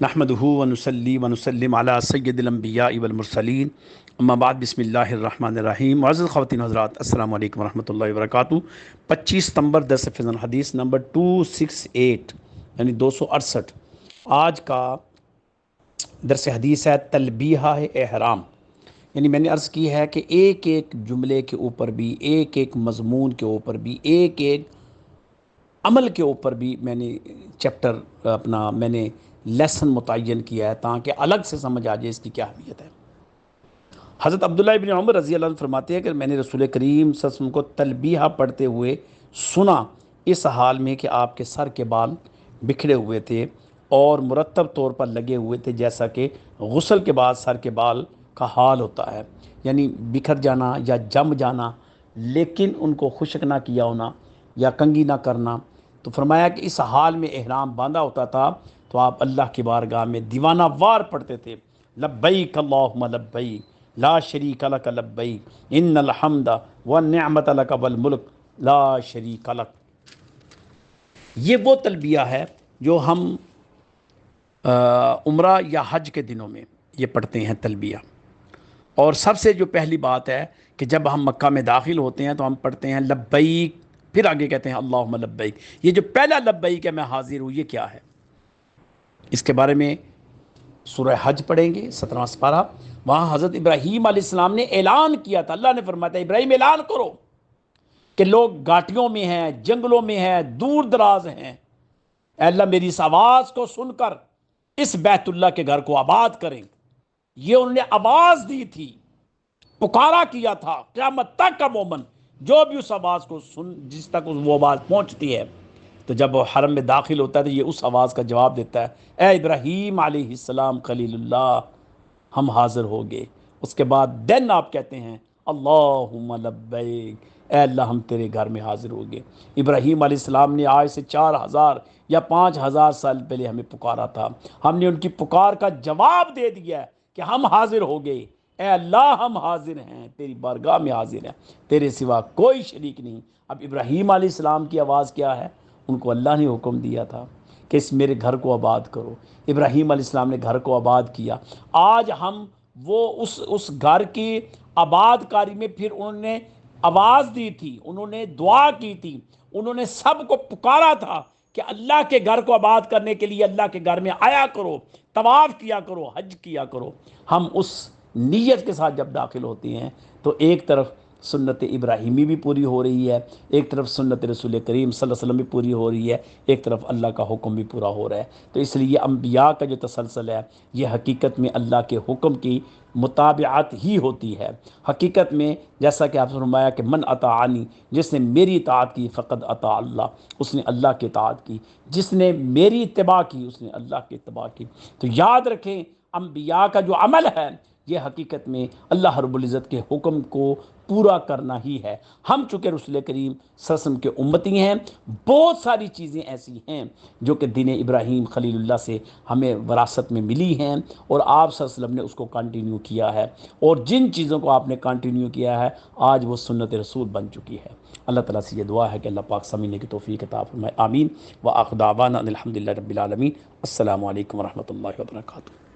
نحمدہ ونصلی ونسلم علی سید الانبیاء والمرسلین اما بعد بسم اللہ الرحمن الرحیم۔ معزز خواتین حضرات، السلام علیکم ورحمۃ اللہ وبرکاتہ۔ 25 ستمبر درس فضل حدیث نمبر 268 یعنی 268۔ آج کا درس حدیث ہے تلبیہ احرام۔ یعنی میں نے عرض کی ہے کہ ایک ایک جملے کے اوپر بھی، ایک ایک مضمون کے اوپر بھی، ایک ایک عمل کے اوپر بھی میں نے میں نے لیسن متعین کیا ہے تاکہ الگ سے سمجھ آ جائے اس کی کیا اہمیت ہے۔ حضرت عبداللہ ابن عمر رضی اللہ عنہ فرماتے ہیں کہ میں نے رسول کریم صلی اللہ علیہ وسلم کو تلبیہ پڑھتے ہوئے سنا، اس حال میں کہ آپ کے سر کے بال بکھرے ہوئے تھے اور مرتب طور پر لگے ہوئے تھے، جیسا کہ غسل کے بعد سر کے بال کا حال ہوتا ہے، یعنی بکھر جانا یا جم جانا، لیکن ان کو خشک نہ کیا ہونا یا کنگھی نہ کرنا۔ تو فرمایا کہ اس حال میں احرام باندھا ہوتا تھا تو آپ اللہ کی بارگاہ میں دیوانہ وار پڑھتے تھے، لبیک اللہم لبیک لا شریک لک لبیک ان الحمد والنعمت لک والملک لا شریک لک۔ یہ وہ تلبیہ ہے جو ہم عمرہ یا حج کے دنوں میں یہ پڑھتے ہیں تلبیہ۔ اور سب سے جو پہلی بات ہے کہ جب ہم مکہ میں داخل ہوتے ہیں تو ہم پڑھتے ہیں لبیک، پھر آگے کہتے ہیں اللہم لبیک۔ یہ جو پہلا لبیک ہے میں حاضر ہوں، یہ کیا ہے؟ اس کے بارے میں سورہ حج پڑھیں گے 17واں سپارہ۔ وہاں حضرت ابراہیم علیہ السلام نے اعلان کیا تھا، اللہ نے فرمایا تھا ابراہیم اعلان کرو کہ لوگ گھاٹیوں میں ہیں، جنگلوں میں ہیں، دور دراز ہیں، اے اللہ میری اس آواز کو سن کر اس بیت اللہ کے گھر کو آباد کریں۔ یہ انہوں نے آواز دی تھی، پکارا کیا تھا۔ قیامت تک کا مومن جو بھی اس آواز کو جس تک وہ آواز پہنچتی ہے تو جب وہ حرم میں داخل ہوتا ہے تو یہ اس آواز کا جواب دیتا ہے، اے ابراہیم علیہ السلام خلیل اللہ، ہم حاضر ہو گئے۔ اس کے بعد دین آپ کہتے ہیں اللہم لبیک، اے اللہ ہم تیرے گھر میں حاضر ہو گئے۔ ابراہیم علیہ السلام نے آج سے 4000 یا 5000 سال پہلے ہمیں پکارا تھا، ہم نے ان کی پکار کا جواب دے دیا کہ ہم حاضر ہو گئے۔ اے اللہ ہم حاضر ہیں، تیری بارگاہ میں حاضر ہیں، تیرے سوا کوئی شریک نہیں۔ اب ابراہیم علیہ السلام کی آواز کیا ہے؟ ان کو اللہ نے حکم دیا تھا کہ اس میرے گھر کو آباد کرو۔ ابراہیم علیہ السلام نے گھر کو آباد کیا۔ آج ہم وہ اس گھر کی آباد کاری میں پھر انہوں نے آواز دی تھی، انہوں نے دعا کی تھی، انہوں نے سب کو پکارا تھا کہ اللہ کے گھر کو آباد کرنے کے لیے اللہ کے گھر میں آیا کرو، طواف کیا کرو، حج کیا کرو۔ ہم اس نیت کے ساتھ جب داخل ہوتے ہیں تو ایک طرف سنت ابراہیمی بھی پوری ہو رہی ہے، ایک طرف سنت رسول کریم صلی اللہ علیہ وسلم بھی پوری ہو رہی ہے، ایک طرف اللہ کا حکم بھی پورا ہو رہا ہے۔ تو اس لیے انبیاء کا جو تسلسل ہے یہ حقیقت میں اللہ کے حکم کی مطابعت ہی ہوتی ہے۔ حقیقت میں جیسا کہ آپ نے فرمایا کہ من اطاعنی، جس نے میری اطاعت کی فقد اطاع اللہ، اس نے اللہ کی اطاعت کی، جس نے میری اتباع کی اس نے اللہ کی اتباع کی۔ تو یاد رکھیں انبیاء کا جو عمل ہے یہ حقیقت میں اللہ رب العزت کے حکم کو پورا کرنا ہی ہے۔ ہم چونکہ رسول کریم صلی اللہ علیہ وسلم کے امتی ہیں، بہت ساری چیزیں ایسی ہیں جو کہ دین ابراہیم خلیل اللہ سے ہمیں وراثت میں ملی ہیں اور آپ صلی اللہ علیہ وسلم نے اس کو کنٹینیو کیا ہے، اور جن چیزوں کو آپ نے کنٹینیو کیا ہے آج وہ سنت رسول بن چکی ہے۔ اللہ تعالیٰ سے یہ دعا ہے کہ اللہ پاک سمجھنے کی توفیق عطا فرمائے، آمین۔ وآخر دعوانا ان الحمد للہ رب العالمین۔ السلام علیکم ورحمۃ اللہ وبرکاتہ۔